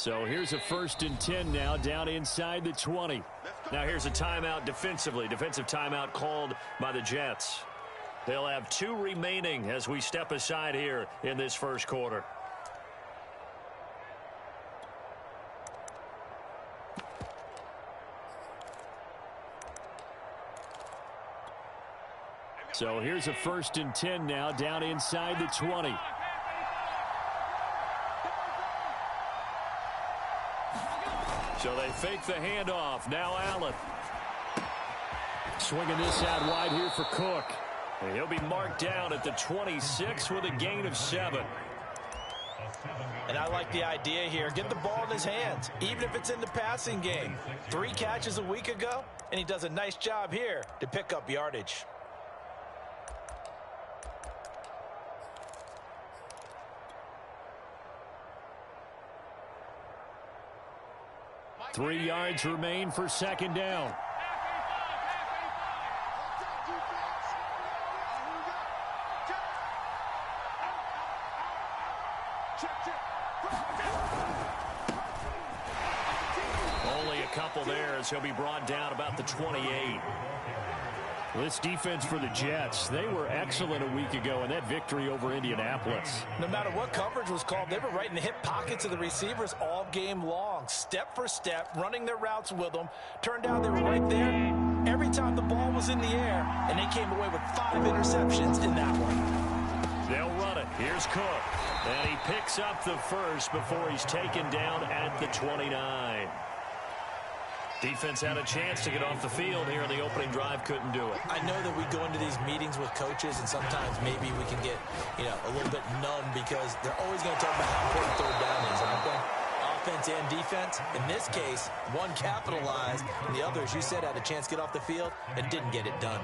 So here's a 1st and 10 now, down inside the 20. Now here's a timeout defensively. Defensive timeout called by the Jets. They'll have 2 remaining as we step aside here in this first quarter. So here's a 1st and 10 now, down inside the 20. So they fake the handoff. Now Allen. Swinging this out wide here for Cook. And he'll be marked down at the 26 with a gain of 7. And I like the idea here. Get the ball in his hands, even if it's in the passing game. 3 catches a week ago, and he does a nice job here to pick up yardage. 3 yards remain for 2nd down. Only a couple there as he'll be brought down about the 28. This defense for the Jets, they were excellent a week ago in that victory over Indianapolis. No matter what coverage was called, they were right in the hip pockets of the receivers all game long, step for step, running their routes with them. Turned out they were right there every time the ball was in the air, and they came away with 5 interceptions in that one. They'll run it. Here's Cook, and he picks up the first before he's taken down at the 29. Defense had a chance to get off the field here in the opening drive, couldn't do it. I know that we go into these meetings with coaches, and sometimes maybe we can get, a little bit numb because they're always going to talk about how important 3rd down is, aren't they? Offense and defense. In this case, one capitalized, and the other, as you said, had a chance to get off the field and didn't get it done.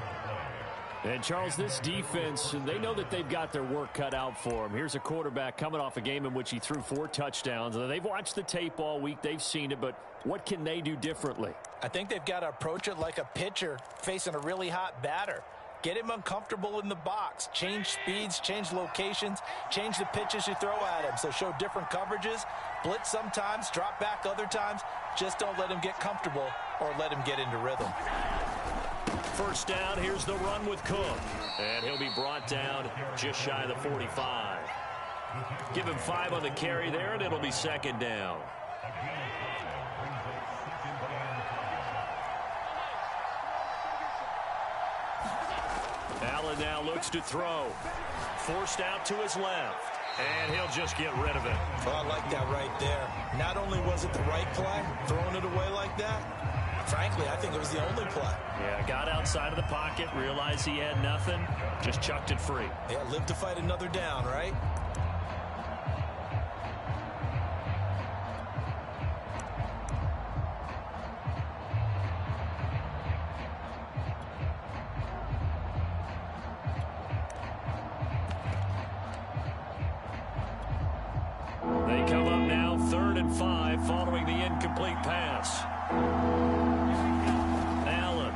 And, Charles, this defense, they know that they've got their work cut out for them. Here's a quarterback coming off a game in which he threw 4 touchdowns. They've watched the tape all week. They've seen it, but what can they do differently? I think they've got to approach it like a pitcher facing a really hot batter. Get him uncomfortable in the box. Change speeds, change locations, change the pitches you throw at him. So show different coverages, blitz sometimes, drop back other times. Just don't let him get comfortable or let him get into rhythm. 1st down, here's the run with Cook. And he'll be brought down just shy of the 45. Give him 5 on the carry there, and it'll be 2nd down. Allen now looks to throw. Forced out to his left. And he'll just get rid of it. Well, I like that right there. Not only was it the right play, throwing it away like that, frankly, I think it was the only play. Yeah, got outside of the pocket, realized he had nothing, just chucked it free. Yeah, live to fight another down, right? They come up now 3rd and 5 following the incomplete pass. Allen.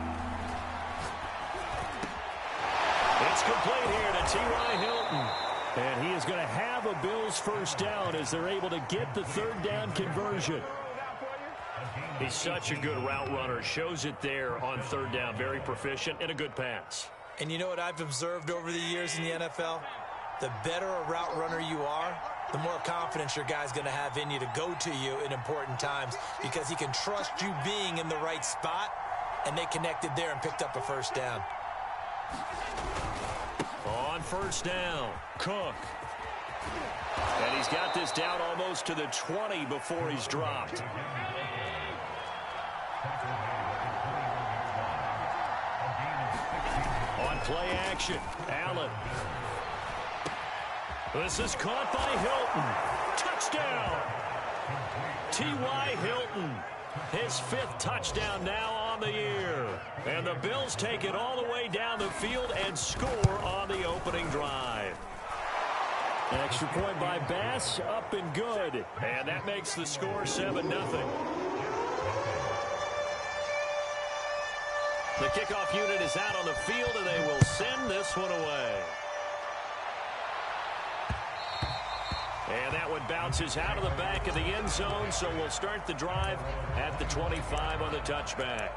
It's complete here to T.Y. Hilton. And he is going to have a Bills 1st down as they're able to get the 3rd down conversion. He's such a good route runner. Shows it there on 3rd down. Very proficient and a good pass. And you know what I've observed over the years in the NFL? The better a route runner you are, the more confidence your guy's going to have in you to go to you in important times because he can trust you being in the right spot, and they connected there and picked up a 1st down. On 1st down, Cook. And he's got this down almost to the 20 before he's dropped. On play action, Allen. This is caught by Hilton. Touchdown! T.Y. Hilton. His 5th touchdown now on the year. And the Bills take it all the way down the field and score on the opening drive. Extra point by Bass, up and good. And that makes the score 7-0. The kickoff unit is out on the field, and they will send this one away. And that one bounces out of the back of the end zone, so we'll start the drive at the 25 on the touchback.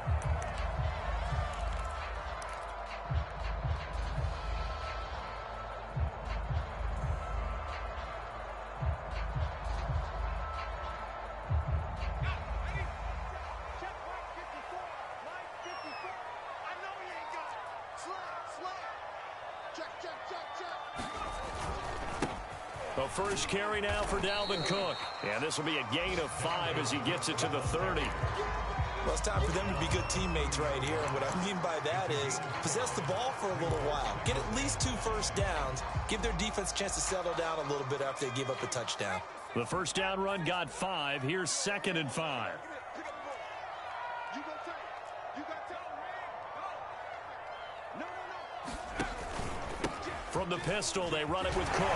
The first carry now for Dalvin Cook. And this will be a gain of 5 as he gets it to the 30. Well, it's time for them to be good teammates right here. And what I mean by that is possess the ball for a little while. Get at least 2 first downs. Give their defense a chance to settle down a little bit after they give up a touchdown. The first down run got 5. Here's 2nd and 5. From the pistol, they run it with Cook.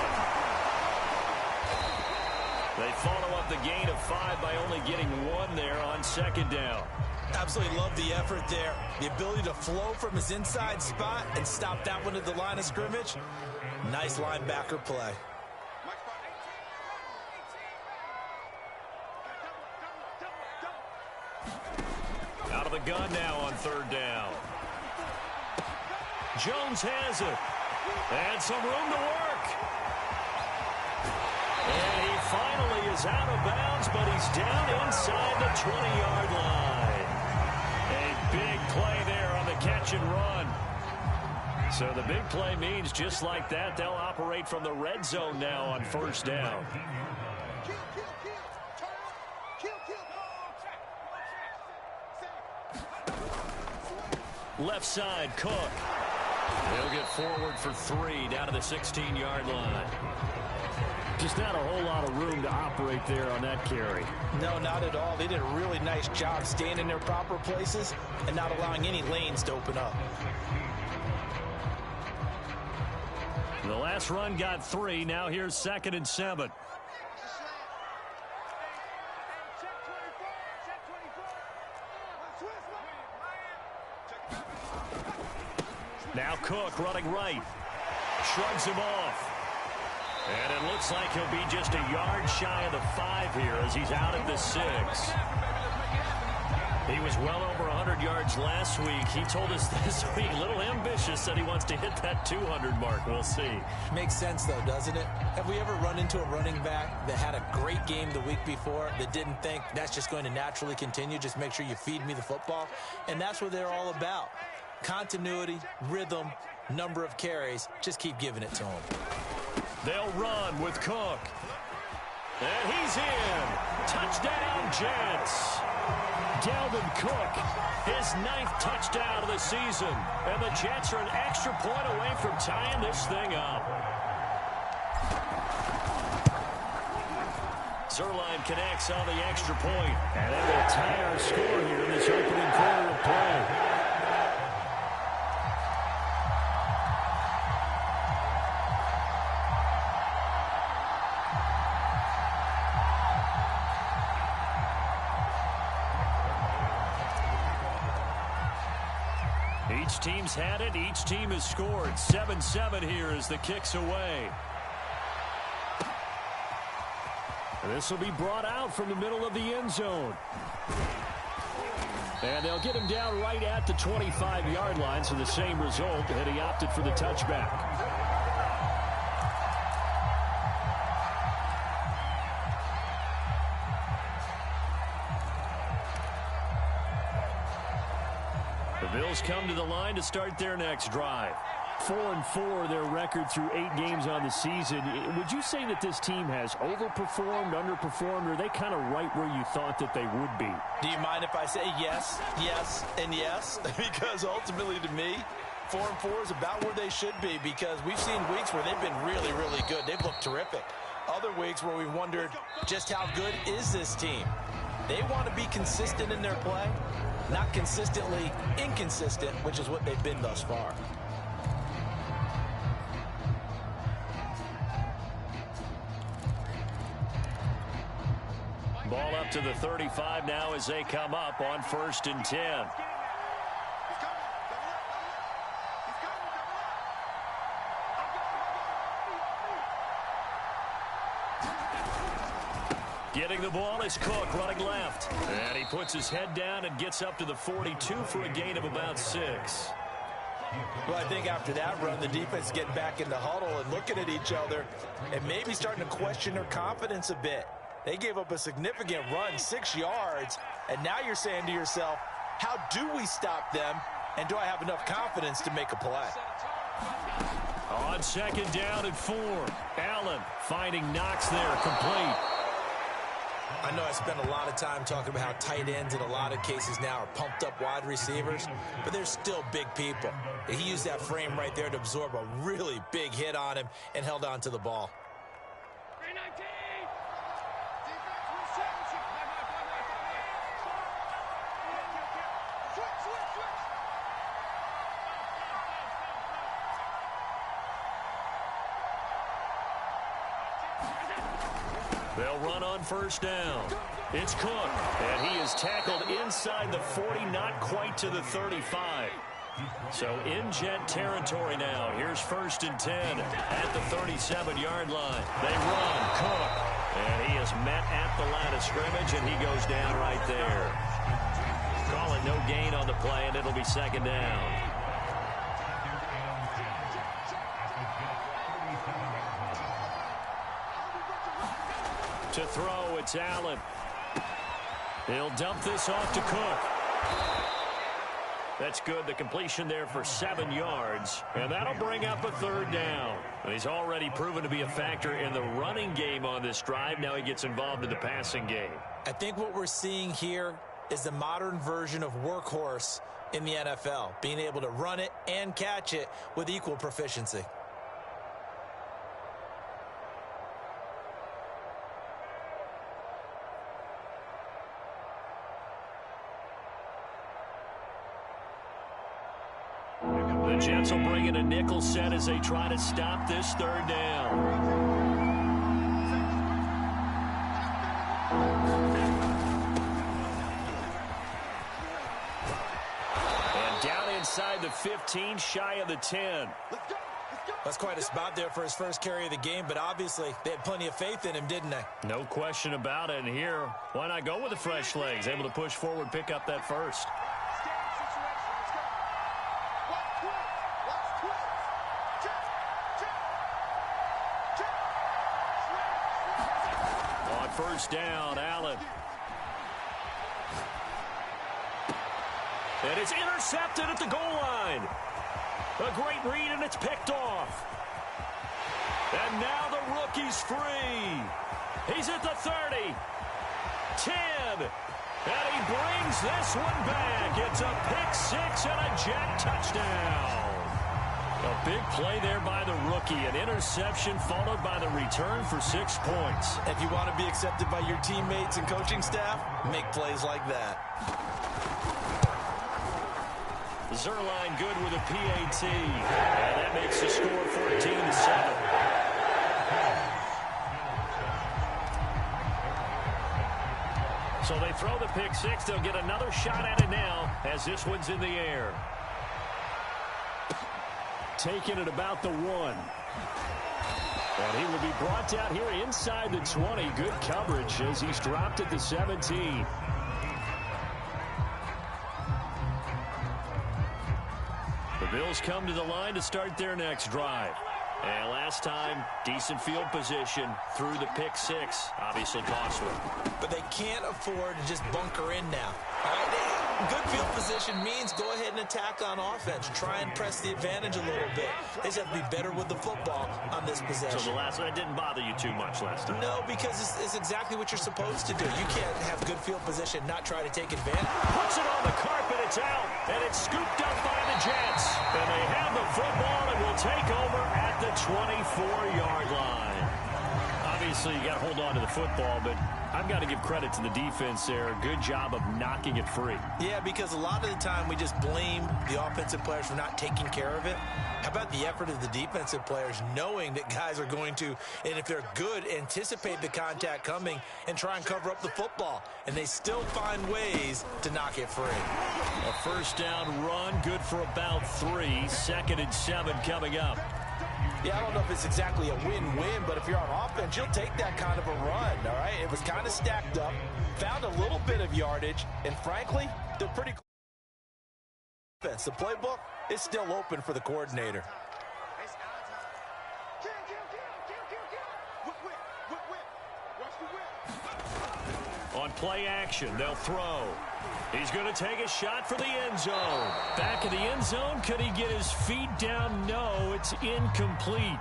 They follow up the gain of 5 by only getting 1 there on 2nd down. Absolutely love the effort there. The ability to flow from his inside spot and stop that one at the line of scrimmage. Nice linebacker play. Out of the gun now on 3rd down. Jones has it. And some room to work. And he finally is out of bounds, but he's down inside the 20-yard line. A big play there on the catch and run. So the big play means just like that, they'll operate from the red zone now on 1st down. Left side, Cook. He'll get forward for 3 down to the 16-yard line. Just not a whole lot of room to operate there on that carry. No, not at all. They did a really nice job staying in their proper places and not allowing any lanes to open up. The last run got 3. Now here's 2nd and 7. Now Cook running right. Shrugs him off. And it looks like he'll be just a yard shy of the 5 here as he's out at the 6. He was well over 100 yards last week. He told us this week, a little ambitious, that he wants to hit that 200 mark. We'll see. Makes sense, though, doesn't it? Have we ever run into a running back that had a great game the week before that didn't think that's just going to naturally continue? Just make sure you feed me the football. And that's what they're all about. Continuity, rhythm, number of carries. Just keep giving it to them. They'll run with Cook. And he's in. Touchdown, Jets. Dalvin Cook, his 9th touchdown of the season. And the Jets are an extra point away from tying this thing up. Zerline connects on the extra point. And they will tie our score here in this opening quarter of play. Each team's had it. Each team has scored. 7-7 here as the kick's away. And this will be brought out from the middle of the end zone. And they'll get him down right at the 25-yard line, so the same result, and he opted for the touchback. The Bills come to the line to start their next drive. 4-4 their record through 8 games on the season. Would you say that this team has overperformed, underperformed, or are they kind of right where you thought that they would be? Do you mind if I say yes, yes, and yes? Because ultimately to me, 4-4 is about where they should be, because we've seen weeks where they've been really, really good. They've looked terrific. Other weeks where we've wondered just how good is this team. They want to be consistent in their play, not consistently inconsistent, which is what they've been thus far. Ball up to the 35 now as they come up on 1st and 10. Getting the ball is Cook running left. And he puts his head down and gets up to the 42 for a gain of about 6. Well, I think after that run, the defense is getting back in the huddle and looking at each other and maybe starting to question their confidence a bit. They gave up a significant run, 6 yards, and now you're saying to yourself, how do we stop them, and do I have enough confidence to make a play? On second down and 4, Allen finding Knox there, complete. I know I spent a lot of time talking about how tight ends in a lot of cases now are pumped up wide receivers, but they're still big people. He used that frame right there to absorb a really big hit on him and held on to the ball. They'll run on first down. It's Cook, and he is tackled inside the 40, not quite to the 35. So in jet territory now. Here's first and 10 at the 37-yard line. They run, Cook, and he is met at the line of scrimmage, and he goes down right there. Calling no gain on the play, and it'll be second down. To throw, it's Allen. He'll dump this off to Cook. That's good. The completion there for 7 yards. And that'll bring up a third down. And he's already proven to be a factor in the running game on this drive. Now he gets involved in the passing game. I think what we're seeing here is the modern version of workhorse in the NFL, being able to run it and catch it with equal proficiency. The Jets will bring in a nickel set as they try to stop this third down. And down inside the 15, shy of the 10. That's quite a spot there for his first carry of the game, but obviously they had plenty of faith in him, didn't they? No question about it. And here, why not go with the fresh legs? Able to push forward, pick up that first. First down, Allen. And it's intercepted at the goal line. A great read, and it's picked off. And now the rookie's free. He's at the 30. 10. And he brings this one back. It's a pick six and a Jet touchdown. A big play there by the rookie. An interception followed by the return for 6 points. If you want to be accepted by your teammates and coaching staff, make plays like that. Zerline good with a PAT. And that makes the score 14-7. So they throw the pick six. They'll get another shot at it now as this one's in the air. Taking it about the 1. And he will be brought down here inside the 20. Good coverage as he's dropped at the 17. The Bills come to the line to start their next drive. And last time, decent field position through the pick six. Obviously costly. But they can't afford to just bunker in now. All right? Good field position means go ahead and attack on offense. Try and press the advantage a little bit. They just have to be better with the football on this possession. So the last one didn't bother you too much last time? No, because it's exactly what you're supposed to do. You can't have good field position, not try to take advantage. Puts it on the carpet, it's out, and it's scooped up by the Jets. And they have the football and will take over at the 24-yard line. Obviously, you got to hold on to the football, but I've got to give credit to the defense there. Good job of knocking it free. Yeah, because a lot of the time we just blame the offensive players for not taking care of it. How about the effort of the defensive players knowing that guys are going to, and if they're good, anticipate the contact coming and try and cover up the football. And they still find ways to knock it free. A first down run, good for about 3. 2nd and 7 coming up. Yeah, I don't know if it's exactly a win-win, but if you're on offense, you'll take that kind of a run, all right? It was kind of stacked up, found a little bit of yardage, and frankly, they're pretty close. The playbook is still open for the coordinator. On play action, they'll throw. He's going to take a shot for the end zone. Back in the end zone, could he get his feet down? No, it's incomplete.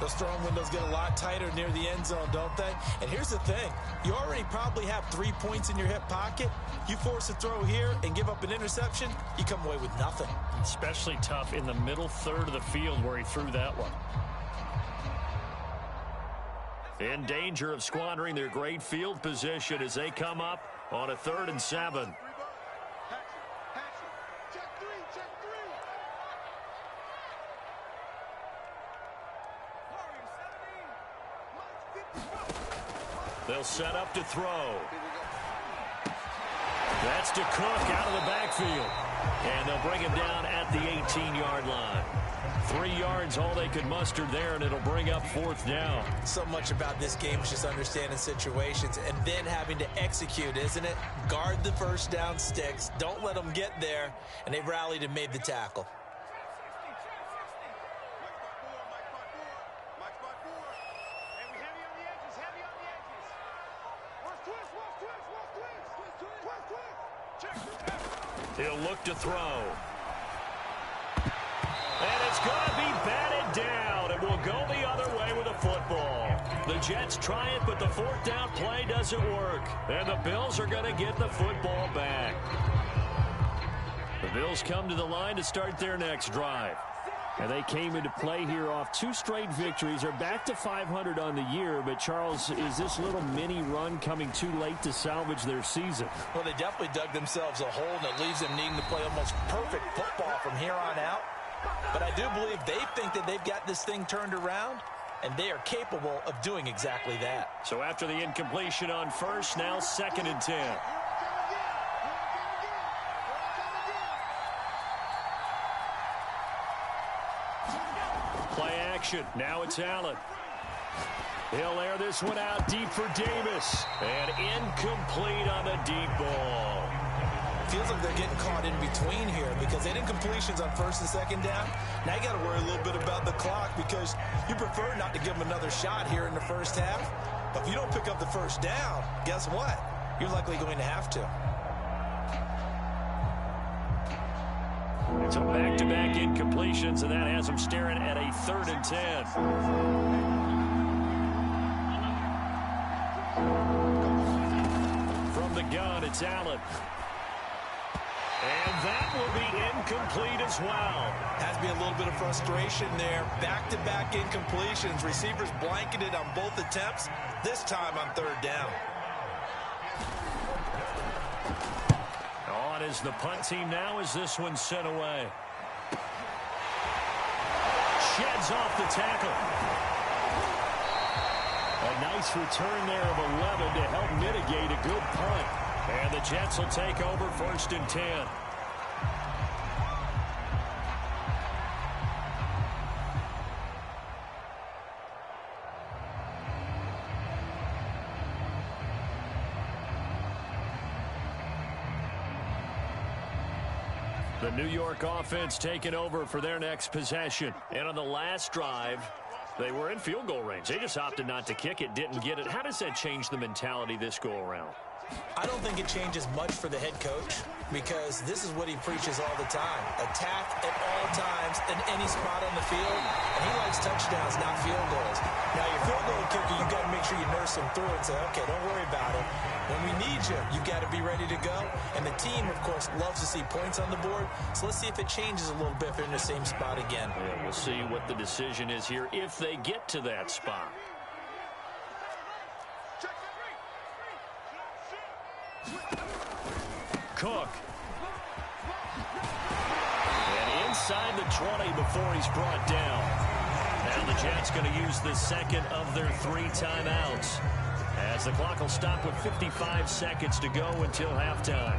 Those throwing windows get a lot tighter near the end zone, don't they? And here's the thing. You already probably have 3 points in your hip pocket. You force a throw here and give up an interception, you come away with nothing. Especially tough in the middle third of the field where he threw that one. In danger of squandering their great field position as they come up on a 3rd and 7. They'll set up to throw. That's to Cook out of the backfield. And they'll bring him down at the 18-yard line. 3 yards, all they could muster there, and it'll bring up 4th down. So much about this game is just understanding situations and then having to execute, isn't it? Guard the first down sticks. Don't let them get there. And they rallied and made the tackle. He'll look to throw. And it's going to be batted down. It will go the other way with the football. The Jets try it, but the 4th down play doesn't work. And the Bills are going to get the football back. The Bills come to the line to start their next drive. And they came into play here off 2 straight victories. They're back to 500 on the year. But, Charles, is this little mini run coming too late to salvage their season? Well, they definitely dug themselves a hole, and it leaves them needing to play almost perfect football from here on out. But I do believe they think that they've got this thing turned around, and they are capable of doing exactly that. So after the incompletion on first, now 2nd and 10. Play action. Now it's Allen. He'll air this one out deep for Davis. And incomplete on the deep ball. Feels like they're getting caught in between here because they didn't completions on 1st and 2nd down. Now you got to worry a little bit about the clock because you prefer not to give them another shot here in the first half. But if you don't pick up the 1st down, guess what? You're likely going to have to. It's a back-to-back incompletions, and that has them staring at a 3rd and 10. From the gun, it's Allen. And that will be incomplete as well. Has to be a little bit of frustration there. Back-to-back incompletions. Receivers blanketed on both attempts, this time on 3rd down. On is the punt team now as this one's sent away. Sheds off the tackle. A nice return there of 11 to help mitigate a good punt. And the Jets will take over 1st and 10. The New York offense taking over for their next possession. And on the last drive, they were in field goal range. They just opted not to kick it, didn't get it. How does that change the mentality this go around? I don't think it changes much for the head coach because this is what he preaches all the time. Attack at all times in any spot on the field. And he likes touchdowns, not field goals. Now, your field goal kicker, you've got to make sure you nurse him through and say, okay, don't worry about it. When we need you, you've got to be ready to go. And the team, of course, loves to see points on the board. So let's see if it changes a little bit if they're in the same spot again. Yeah, we'll see what the decision is here if they get to that spot. Cook. And inside the 20 before he's brought down. Now the Jets going to use the 2nd of their 3 timeouts, as the clock will stop with 55 seconds to go until halftime.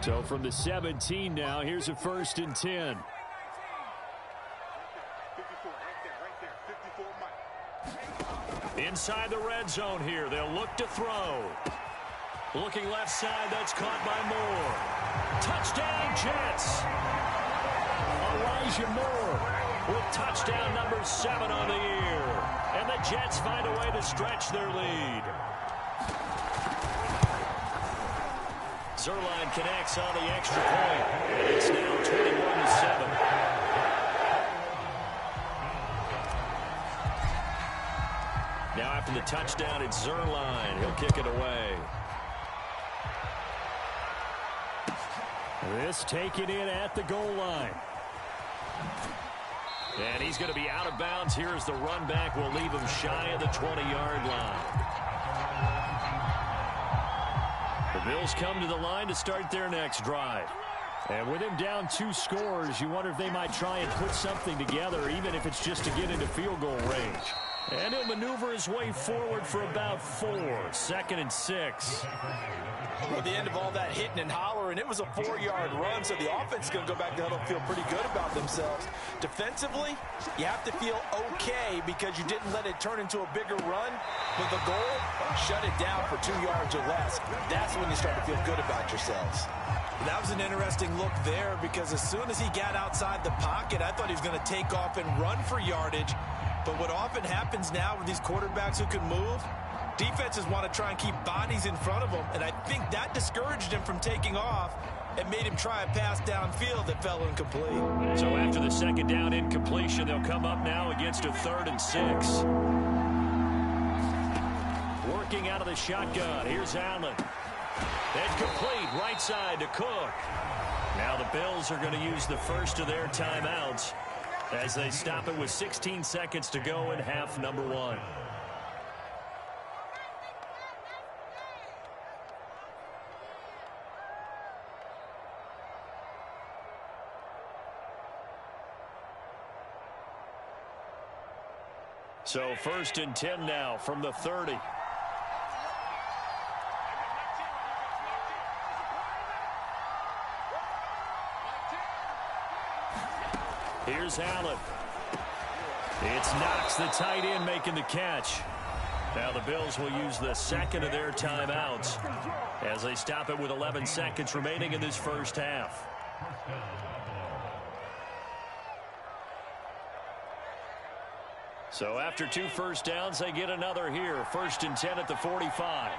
So from the 17 now, here's a 1st and 10. Inside the red zone here. They'll look to throw. Looking left side. That's caught by Moore. Touchdown, Jets. Elijah Moore with touchdown number 7 on the year. And the Jets find a way to stretch their lead. Zerline connects on the extra point. And it's now 21-7. Now after the touchdown, it's Zerline. He'll kick it away. This taken in at the goal line. And he's going to be out of bounds here as the run back will leave him shy of the 20-yard line. The Bills come to the line to start their next drive. And with him down 2 scores, you wonder if they might try and put something together, even if it's just to get into field goal range. And he'll maneuver his way forward for about 4. 2nd and 6. Well, at the end of all that hitting and hollering, it was a 4-yard run, so the offense is going to go back to huddle and feel pretty good about themselves. Defensively, you have to feel okay because you didn't let it turn into a bigger run. But the goal, shut it down for 2 yards or less. That's when you start to feel good about yourselves. That was an interesting look there because as soon as he got outside the pocket, I thought he was going to take off and run for yardage. But what often happens now with these quarterbacks who can move, defenses want to try and keep bodies in front of them, and I think that discouraged him from taking off and made him try a pass downfield that fell incomplete. So after the 2nd down incompletion, they'll come up now against a 3rd and 6. Working out of the shotgun. Here's Allen. Then complete. Right side to Cook. Now the Bills are going to use the first of their timeouts as they stop it with 16 seconds to go in half number 1. So 1st and 10 now from the 30. Here's Allen. It's Knox, the tight end, making the catch. Now the Bills will use the 2nd of their timeouts as they stop it with 11 seconds remaining in this first half. So after 2 first downs, they get another here. 1st and 10 at the 45.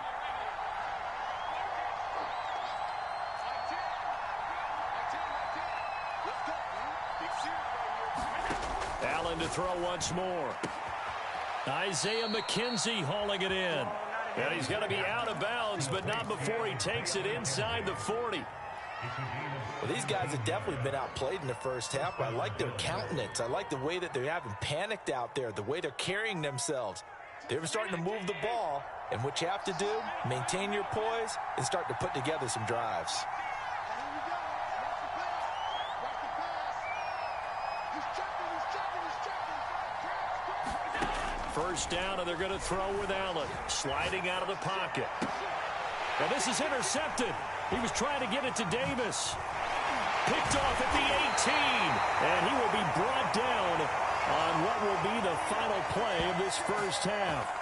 Allen to throw once more. Isaiah McKenzie hauling it in. And he's going to be out of bounds, but not before he takes it inside the 40. Well, these guys have definitely been outplayed in the first half, but I like their countenance. I like the way that they haven't panicked out there, the way they're carrying themselves. They're starting to move the ball, and what you have to do, maintain your poise and start to put together some drives. First down, and they're going to throw with Allen. Sliding out of the pocket. And this is intercepted. He was trying to get it to Davis. Picked off at the 18. And he will be brought down on what will be the final play of this first half.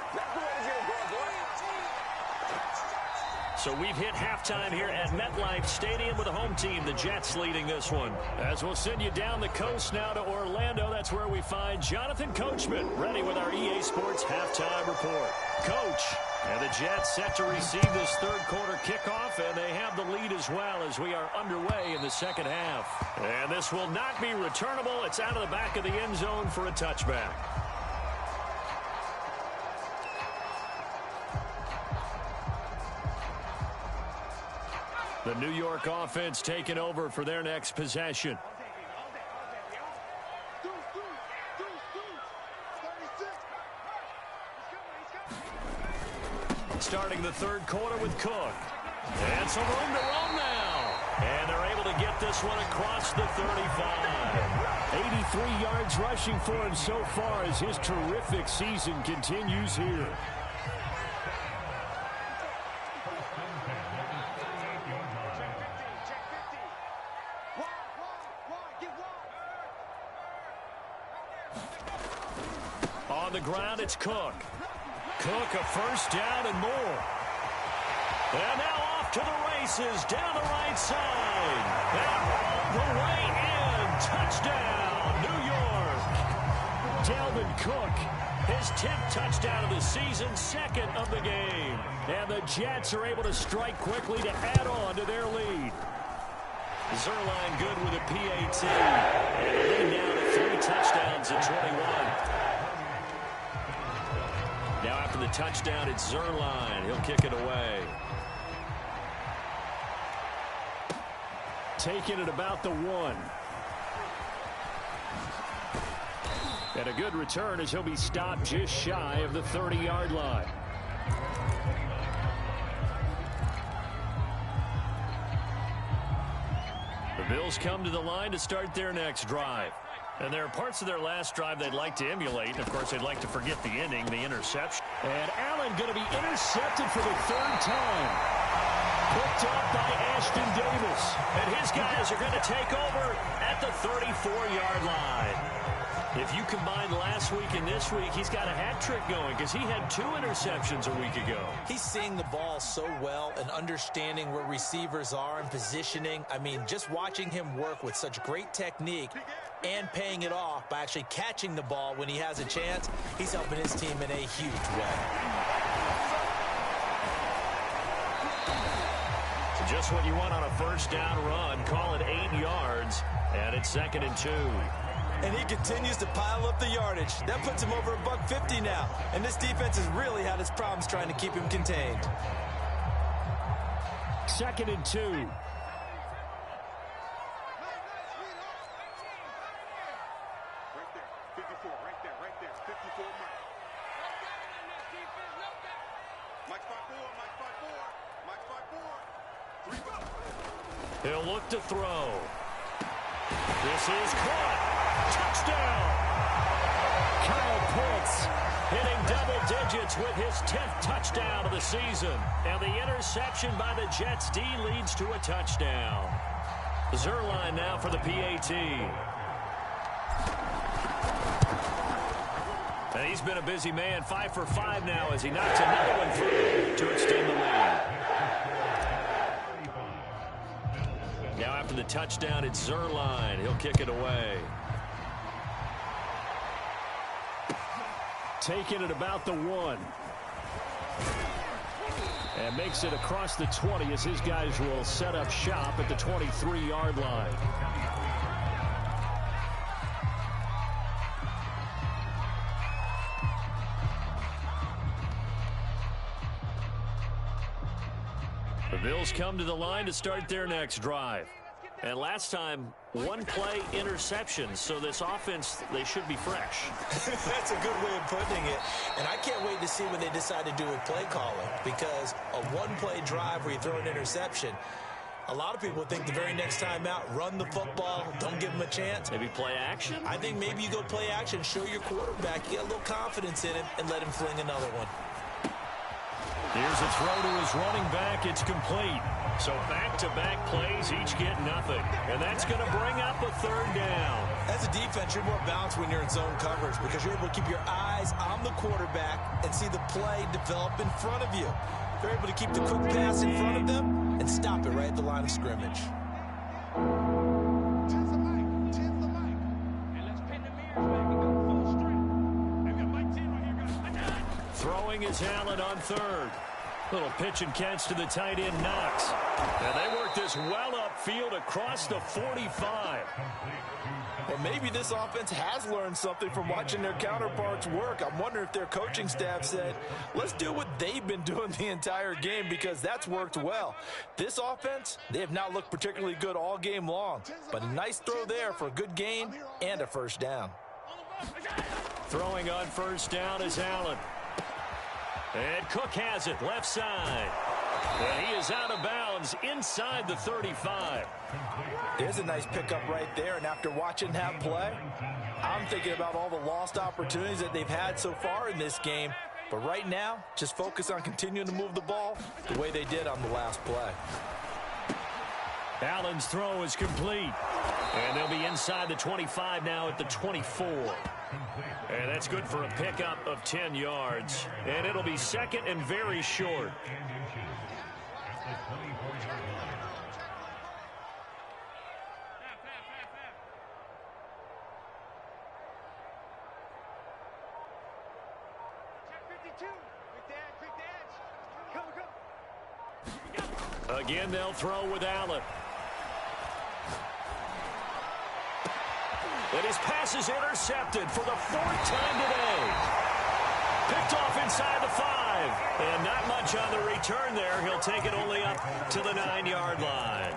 So we've hit halftime here at MetLife Stadium with the home team, the Jets, leading this one. As we'll send you down the coast now to Orlando, that's where we find Jonathan Coachman, ready with our EA Sports halftime report. Coach, and the Jets set to receive this third quarter kickoff, and they have the lead as well as we are underway in the second half. And this will not be returnable. It's out of the back of the end zone for a touchback. The New York offense taking over for their next possession. Starting the third quarter with Cook. And some room to roam now. And they're able to get this one across the 35. 83 yards rushing for him so far as his terrific season continues here. on the ground, it's Cook. Cook, a first down and more. And now off to the races, down the right side. And all the way in. Touchdown, New York. Dalvin Cook, his 10th touchdown of the season, second of the game. And the Jets are able to strike quickly to add on to their lead. Zuerlein good with a PAT. And a lead down to 3 touchdowns at 21. Now after the touchdown, it's Zuerlein. He'll kick it away. Taking it about the 1. And a good return as he'll be stopped just shy of the 30-yard line. The Bills come to the line to start their next drive. And there are parts of their last drive they'd like to emulate. And, of course, they'd like to forget the ending, the interception. And Allen going to be intercepted for the 3rd time. Picked up by Ashton Davis. And his guys are going to take over at the 34-yard line. If you combine last week and this week, he's got a hat trick going because he had 2 interceptions a week ago. He's seeing the ball so well and understanding where receivers are and positioning. I mean, just watching him work with such great technique and paying it off by actually catching the ball when he has a chance, he's helping his team in a huge way. So just what you want on a first down run. Call it 8 yards, and it's 2nd and 2. And he continues to pile up the yardage. That puts him over $150 now. And this defense has really had its problems trying to keep him contained. 2nd and 2. He'll look to throw. This is caught. Touchdown! Kyle Pitts hitting double digits with his 10th touchdown of the season. And the interception by the Jets D leads to a touchdown. Zuerlein now for the PAT. And he's been a busy man, 5 for 5 now as he knocks another one through to extend the lead. Now after the touchdown, it's Zuerlein. He'll kick it away. Taking it about the 1. And makes it across the 20 as his guys will set up shop at the 23-yard line. The Bills come to the line to start their next drive. And last time, 1-play interception. So this offense, they should be fresh. That's a good way of putting it. And I can't wait to see what they decide to do with play calling. Because a 1-play drive where you throw an interception, a lot of people think the very next time out, run the football, don't give them a chance. Maybe play action? I think maybe you go play action, show your quarterback, you get a little confidence in him, and let him fling another one. Here's a throw to his running back. It's complete. So back-to-back plays, each get nothing. And that's going to bring up a 3rd down. As a defense, you're more balanced when you're in zone coverage because you're able to keep your eyes on the quarterback and see the play develop in front of you. They're able to keep the quick pass in front of them and stop it right at the line of scrimmage. Throwing is Allen on 3rd. Little pitch and catch to the tight end, Knox. And they work this well upfield across the 45. Well, maybe this offense has learned something from watching their counterparts work. I'm wondering if their coaching staff said, let's do what they've been doing the entire game because that's worked well. This offense, they have not looked particularly good all game long. But a nice throw there for a good gain and a first down. Throwing on first down is Allen. And Cook has it, left side. And he is out of bounds inside the 35. There's a nice pickup right there, and after watching that play, I'm thinking about all the lost opportunities that they've had so far in this game. But right now, just focus on continuing to move the ball the way they did on the last play. Allen's throw is complete. And they'll be inside the 25 now at the 24. And that's good for a pickup of 10 yards. And it'll be second and very short. Again, they'll throw with Allen. And his pass is intercepted for the fourth time today. Picked off inside the 5. And not much on the return there. He'll take it only up to the 9-yard line.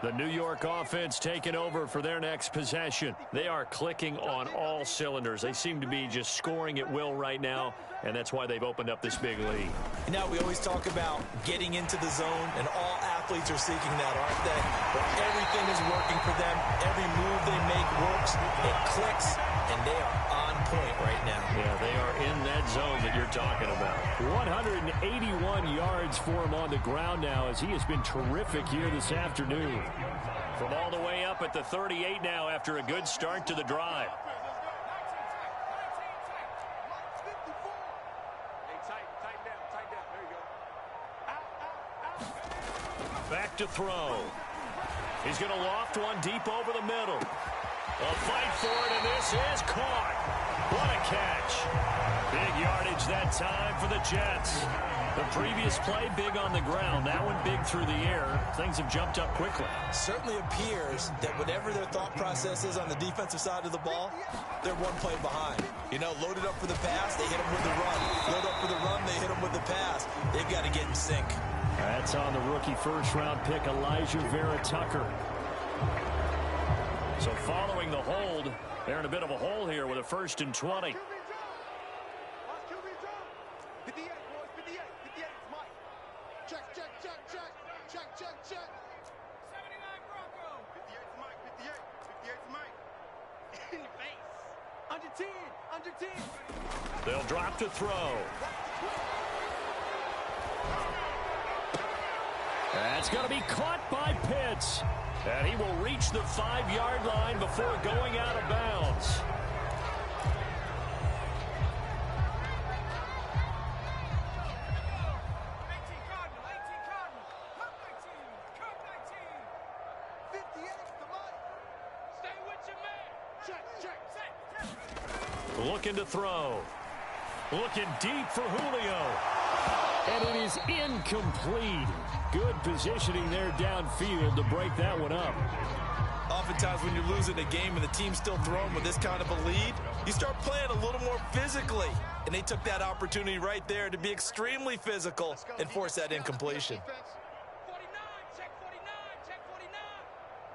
The New York offense taking over for their next possession. They are clicking on all cylinders. They seem to be just scoring at will right now, and that's why they've opened up this big lead. Now, we always talk about getting into the zone, and all athletes are seeking that, aren't they? Where everything is working for them. Every move they make works. It clicks, and they are on point right now. Yeah, they are in that zone that you're talking about. 181 yards for him on the ground now, as he has been terrific here this afternoon. From all the way up at the 38 now after a good start to the drive. Back to throw. He's going to loft one deep over the middle. A fight for it, and this is caught. What a catch. Big yardage that time for the Jets. The previous play, big on the ground. That one big through the air. Things have jumped up quickly. Certainly appears that whatever their thought process is on the defensive side of the ball, they're one play behind. You know, loaded up for the pass, they hit them with the run. Load up for the run, they hit them with the pass. They've got to get in sync. That's on the rookie first-round pick, Elijah Vera Tucker. So following the hold, they're in a bit of a hole here with a 1st and 20. They'll drop to throw. That's going to be caught by Pitts. And he will reach the 5-yard line before going out of bounds. Looking to throw. Looking deep for Julio. And it is incomplete. Good positioning there downfield to break that one up. Oftentimes when you're losing a game and the team's still throwing with this kind of a lead, you start playing a little more physically. And they took that opportunity right there to be extremely physical and force that incompletion. 49, check 49, check 49.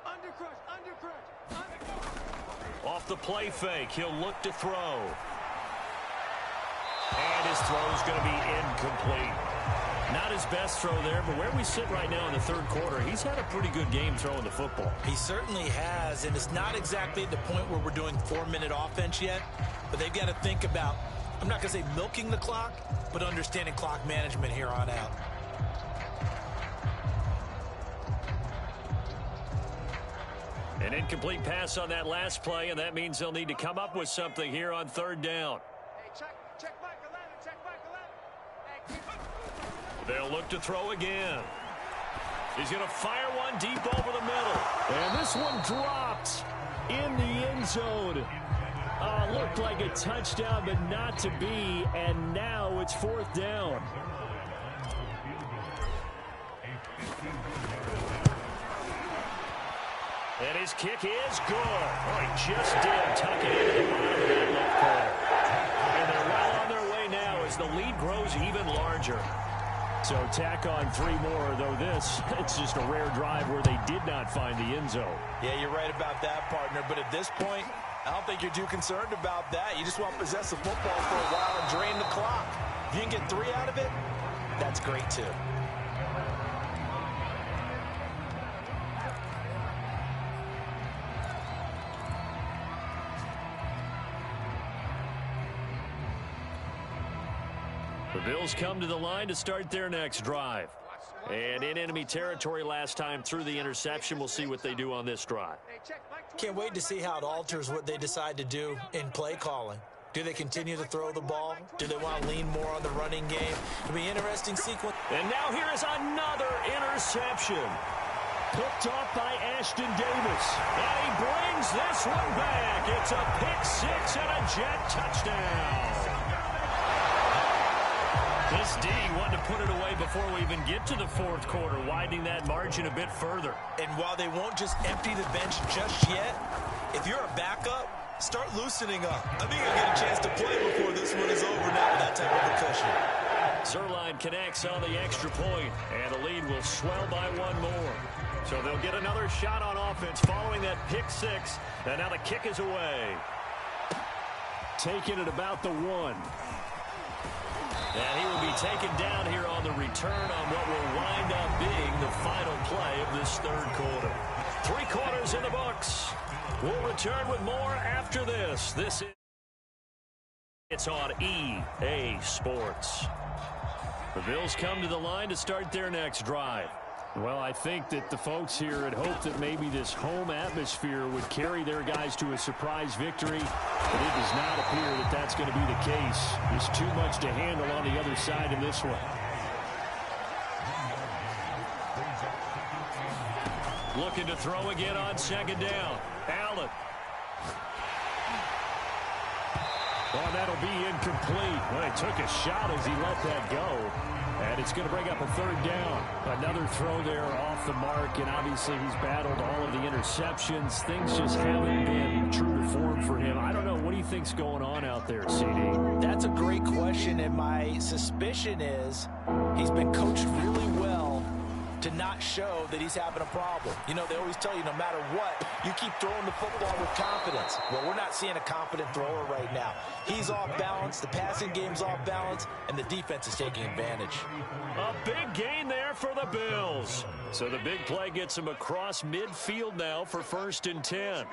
Under crush. Off the play fake, he'll look to throw. And his throw is going to be incomplete. Not his best throw there, but where we sit right now in the 3rd quarter, he's had a pretty good game throwing the football. He certainly has, and it's not exactly at the point where we're doing 4-minute offense yet, but they've got to think about, I'm not going to say milking the clock, but understanding clock management here on out. An incomplete pass on that last play, and that means they'll need to come up with something here on 3rd down. Check Mike 11, check Mike 11. They'll look to throw again. He's going to fire one deep over the middle. And this one dropped in the end zone. Looked like a touchdown, but not to be. And now it's 4th down. And his kick is good. Oh, he just did tuck it into the bottom of that left corner. And they're well on their way now as the lead grows even larger. So tack on 3 more, though it's just a rare drive where they did not find the end zone. Yeah, you're right about that, partner. But at this point, I don't think you're too concerned about that. You just want to possess the football for a while and drain the clock. If you can get 3 out of it, that's great, too. The Bills come to the line to start their next drive. And in enemy territory last time through the interception. We'll see what they do on this drive. Can't wait to see how it alters what they decide to do in play calling. Do they continue to throw the ball? Do they want to lean more on the running game? It'll be an interesting sequence. And now here is another interception. Picked off by Ashton Davis. And he brings this one back. It's a pick six and a Jet touchdown. This D wanted to put it away before we even get to the fourth quarter, widening that margin a bit further. And while they won't just empty the bench just yet, if you're a backup, start loosening up. I think you'll get a chance to play before this one is over now with that type of a cushion. Zerline connects on the extra point, and the lead will swell by one more. So they'll get another shot on offense following that pick six, and now the kick is away. Taken at about the 1. And he will be taken down here on the return on what will wind up being the final play of this third quarter. 3 quarters in the books. We'll return with more after this. It's on EA Sports. The Bills come to the line to start their next drive. Well, I think that the folks here had hoped that maybe this home atmosphere would carry their guys to a surprise victory, but it does not appear that that's going to be the case. There's too much to handle on the other side in this one. Looking to throw again on second down. Allen. Oh, that'll be incomplete. Well, he took a shot as he let that go. And it's going to bring up a third down. Another throw there off the mark, and obviously he's battled all of the interceptions. Things just haven't been true to form for him. I don't know. What do you think's going on out there, CD? That's a great question, and my suspicion is he's been coached really well to not show that he's having a problem. You know, they always tell you no matter what, you keep throwing the football with confidence. Well, we're not seeing a confident thrower right now. He's off balance, the passing game's off balance, and the defense is taking advantage. A big gain there for the Bills. So the big play gets him across midfield now for 1st and 10.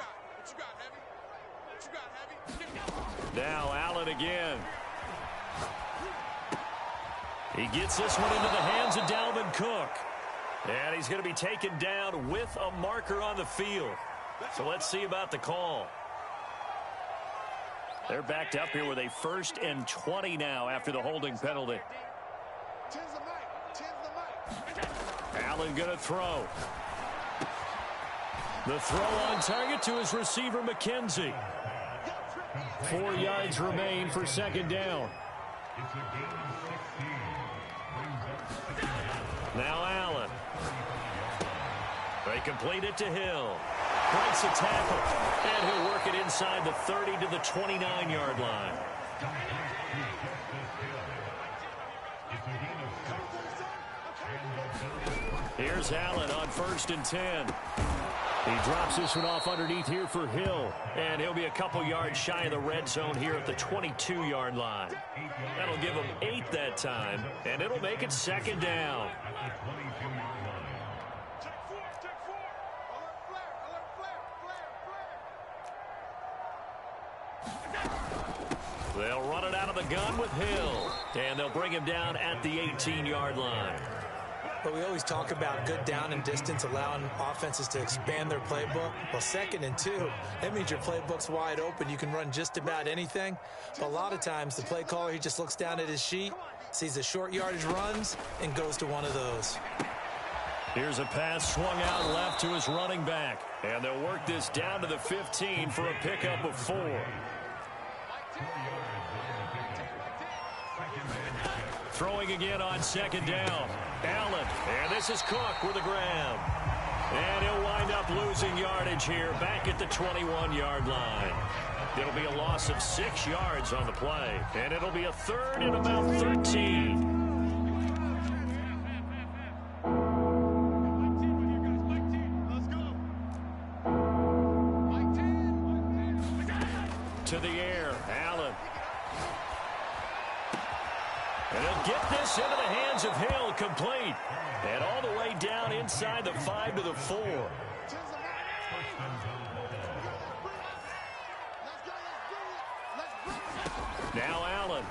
Now Allen again. He gets this one into the hands of Dalvin Cook. And he's going to be taken down with a marker on the field. So let's see about the call. They're backed up here with a 1st and 20 now after the holding penalty. Allen going to throw. The throw on target to his receiver, McKenzie. 4 yards remain for second down. Now Allen. They complete it to Hill. Breaks a tackle. And he'll work it inside the 30 to the 29-yard line. Here's Allen on 1st and 10. He drops this one off underneath here for Hill. And he'll be a couple yards shy of the red zone here at the 22-yard line. That'll give him 8 that time. And it'll make it second down. They'll run it out of the gun with Hill. And they'll bring him down at the 18-yard line. But we always talk about good down and distance, allowing offenses to expand their playbook. Well, 2nd and 2, that means your playbook's wide open. You can run just about anything. But a lot of times, the play caller, he just looks down at his sheet, sees the short yardage runs, and goes to one of those. Here's a pass swung out left to his running back. And they'll work this down to the 15 for a pickup of 4. Throwing again on second down. Allen. And this is Cook with a grab. And he'll wind up losing yardage here back at the 21-yard line. It'll be a loss of 6 yards on the play. And it'll be a 3rd and about 13. To the air. Allen. And he'll get this into the hands of Hill, complete. And all the way down inside the 5 to the 4. Now Allen.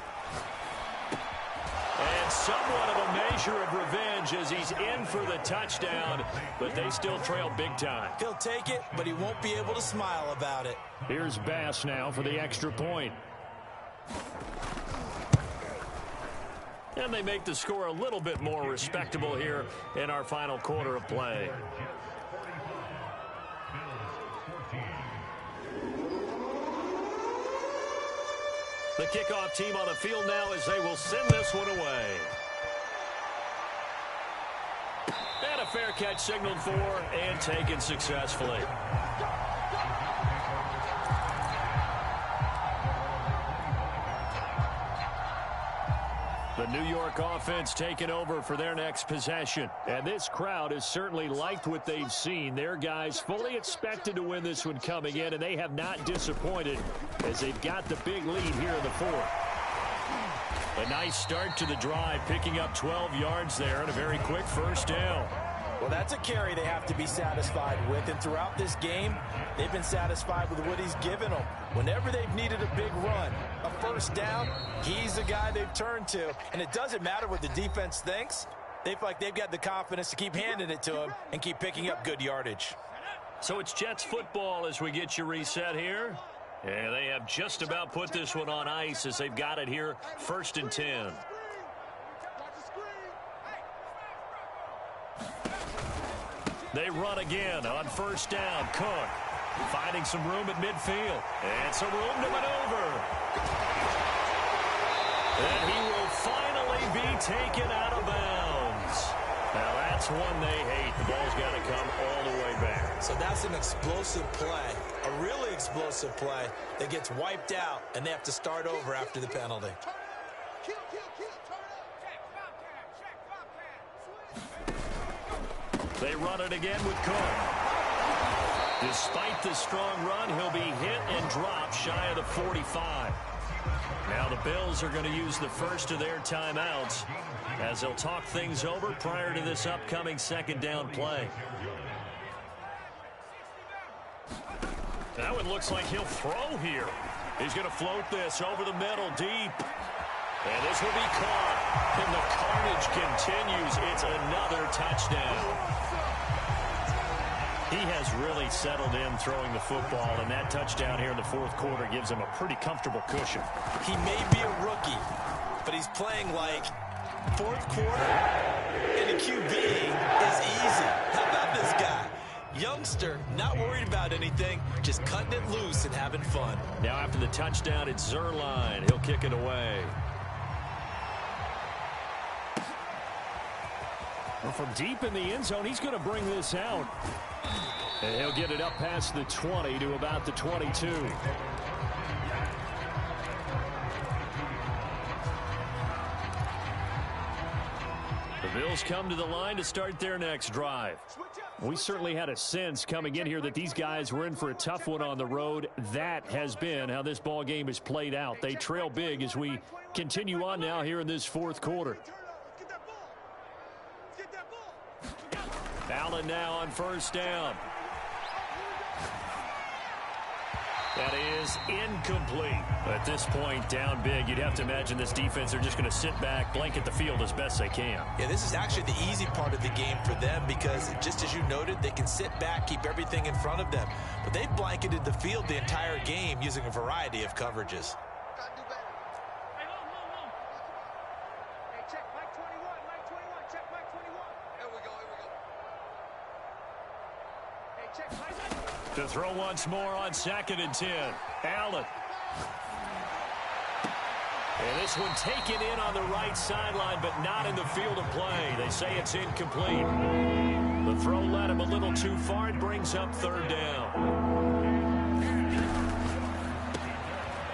somewhat of a measure of revenge as he's in for the touchdown, but they still trail big time. He'll take it, but he won't be able to smile about it. Here's Bass now for the extra point. And they make the score a little bit more respectable here in our final quarter of play. The kickoff team on the field now as they will send this one away. And a fair catch signaled for and taken successfully. The New York offense taking over for their next possession. And this crowd has certainly liked what they've seen. Their guys fully expected to win this one coming in, and they have not disappointed as they've got the big lead here in the fourth. A nice start to the drive, picking up 12 yards there and a very quick first down. Well, that's a carry they have to be satisfied with, and throughout this game, they've been satisfied with what he's given them. Whenever they've needed a big run, a first down, he's the guy they've turned to. And it doesn't matter what the defense thinks. They feel like they've got the confidence to keep handing it to him and keep picking up good yardage. So it's Jets football as we get you reset here. And they have just about put this one on ice as they've got it here, 1st and 10. They run again on first down. Cook finding some room at midfield. And some room to maneuver. And he will finally be taken out of bounds. Now that's one they hate. The ball's got to come all the way back. So that's an explosive play, a really explosive play that gets wiped out, and they have to start over after the penalty. They run it again with Cook. Despite the strong run, he'll be hit and dropped shy of the 45. Now the Bills are going to use the first of their timeouts as they'll talk things over prior to this upcoming second down play. That one looks like he'll throw here. He's going to float this over the middle deep. And this will be caught. And the carnage continues. It's another touchdown. He has really settled in throwing the football, and that touchdown here in the fourth quarter gives him a pretty comfortable cushion. He may be a rookie, but he's playing like fourth quarter, and a QB is easy. How about this guy? Youngster, not worried about anything, just cutting it loose and having fun. Now after the touchdown, it's Zerline. He'll kick it away. Well, from deep in the end zone, he's going to bring this out. And he'll get it up past the 20 to about the 22. The Bills come to the line to start their next drive. We certainly had a sense coming in here that these guys were in for a tough one on the road. That has been how this ball game is played out. They trail big as we continue on now here in this fourth quarter. Allen now on first down. That is incomplete. At this point, down big, you'd have to imagine this defense are just going to sit back, blanket the field as best they can. Yeah, this is actually the easy part of the game for them because, just as you noted, they can sit back, keep everything in front of them. But they've blanketed the field the entire game using a variety of coverages. To throw once more on 2nd and 10. Allen. And this one taken in on the right sideline, but not in the field of play. They say it's incomplete. The throw led him a little too far. It brings up 3rd down.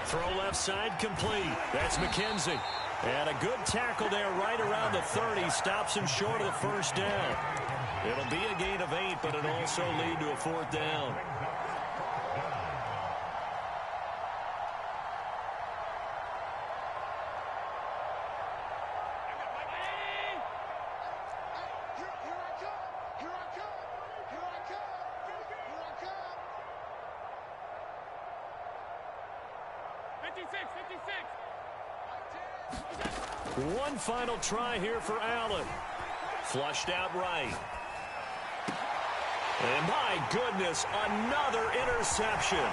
Throw left side complete. That's McKenzie. And a good tackle there right around the 30. Stops him short of the first down. It'll be a gain of 8, but it'll also lead to a 4th down. One final try here for Allen. Flushed out right. And my goodness, another interception.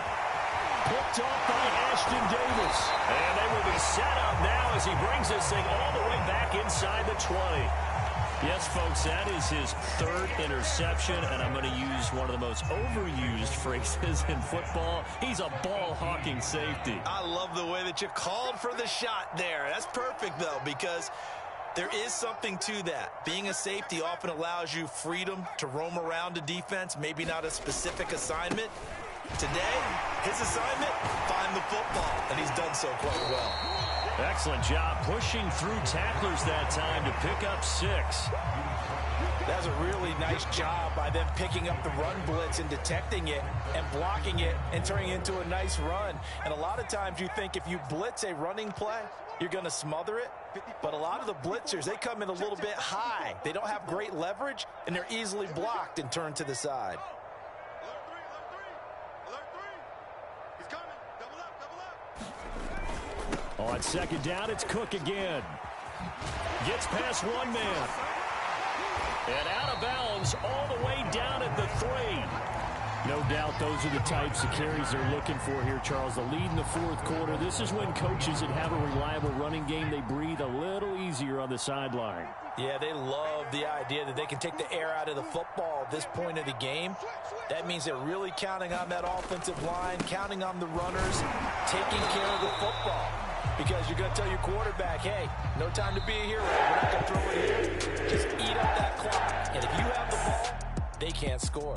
Picked off by Ashton Davis. And they will be set up now as he brings this thing all the way back inside the 20. Yes, folks, that is his third interception, and I'm going to use one of the most overused phrases in football. He's a ball-hawking safety. I love the way that you called for the shot there. That's perfect, though, because there is something to that. Being a safety often allows you freedom to roam around a defense, maybe not a specific assignment. Today, his assignment, find the football, and he's done so quite well. Excellent job pushing through tacklers that time to pick up 6. That's a really nice job by them picking up the run blitz and detecting it and blocking it and turning it into a nice run. And a lot of times you think if you blitz a running play, you're going to smother it. But a lot of the blitzers, they come in a little bit high. They don't have great leverage, and they're easily blocked and turned to the side. On second down, it's Cook again. Gets past one man. And out of bounds all the way down at the 3. No doubt those are the types of carries they're looking for here, Charles. The lead in the fourth quarter. This is when coaches that have a reliable running game, they breathe a little easier on the sideline. Yeah, they love the idea that they can take the air out of the football at this point of the game. That means they're really counting on that offensive line, counting on the runners, taking care of the football. Because you're going to tell your quarterback, hey, no time to be a hero. We're not going to throw it here. Just eat up that clock. And if you have the ball, they can't score.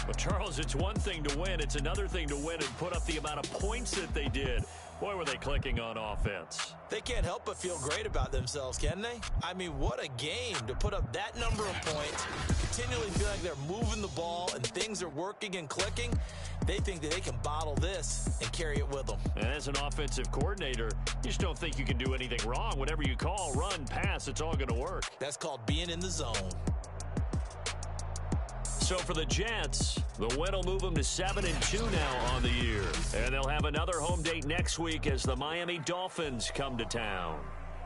Well, Charles, it's one thing to win. It's another thing to win and put up the amount of points that they did. Boy, were they clicking on offense. They can't help but feel great about themselves, can they? I mean, what a game to put up that number of points, continually feel like they're moving the ball and things are working and clicking. They think that they can bottle this and carry it with them. And as an offensive coordinator, you just don't think you can do anything wrong. Whatever you call, run, pass, it's all going to work. That's called being in the zone. So for the Jets, the win will move them to 7-2 now on the year. And they'll have another home date next week as the Miami Dolphins come to town.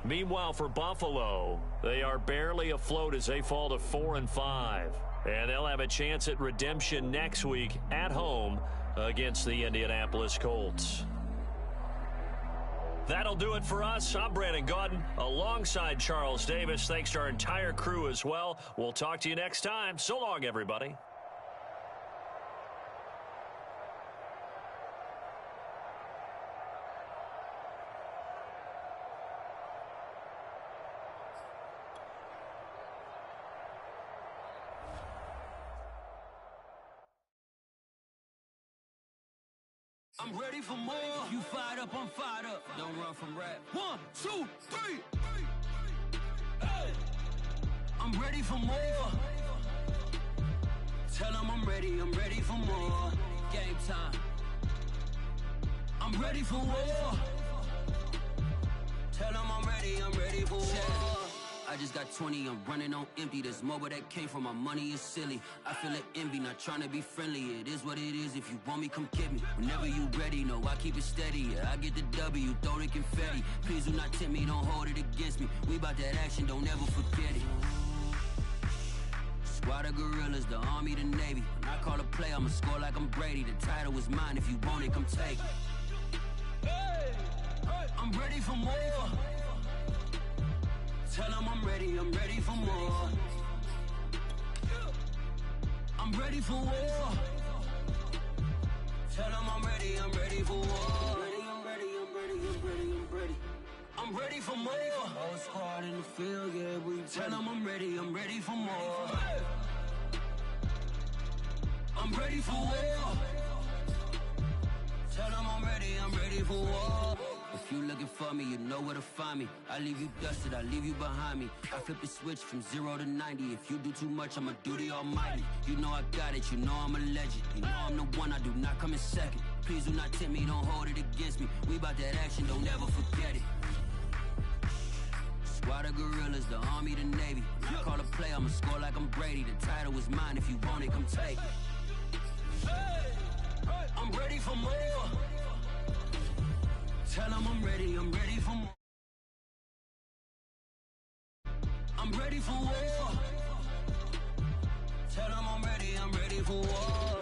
Meanwhile, for Buffalo, they are barely afloat as they fall to 4-5. And they'll have a chance at redemption next week at home against the Indianapolis Colts. That'll do it for us. I'm Brandon Gaudin alongside Charles Davis. Thanks to our entire crew as well. We'll talk to you next time. So long, everybody. I'm ready for more. You fired up, I'm fired up. Don't run from rap. 1, 2, 3. Hey. I'm ready for more. Tell them I'm ready for more. Game time. I'm ready for war. Tell them I'm ready for war. I just got 20, I'm running on empty. This mobile that came from my money is silly. I feel it envy, not trying to be friendly. It is what it is, if you want me, come get me. Whenever you ready, no, I keep it steady. Yeah, I get the W, throw the confetti. Please do not tempt me, don't hold it against me. We about that action, don't ever forget it. Squad of gorillas, the army, the navy. When I call a play, I'ma score like I'm Brady. The title is mine, if you want it, come take it. Hey, I'm ready for more. Tell them I'm ready for more. I'm ready for war. Tell them I'm ready for war. I'm ready. I'm ready for more. Whole squad in the field, yeah, we tell them I'm ready for more. I'm ready for war. Tell them I'm ready for war. If you looking for me, you know where to find me. I leave you dusted, I leave you behind me. I flip the switch from 0 to 90. If you do too much, I'ma do the almighty. You know I got it, you know I'm a legend. You know I'm the one, I do not come in second. Please do not tempt me, don't hold it against me. We about that action, don't ever forget it. Squad of gorillas, the army, the navy. When I call a play, I'ma score like I'm Brady. The title is mine, if you want it, come take it. Hey, I'm ready for more. Tell them I'm ready for more. I'm ready for war. Tell them I'm ready for war.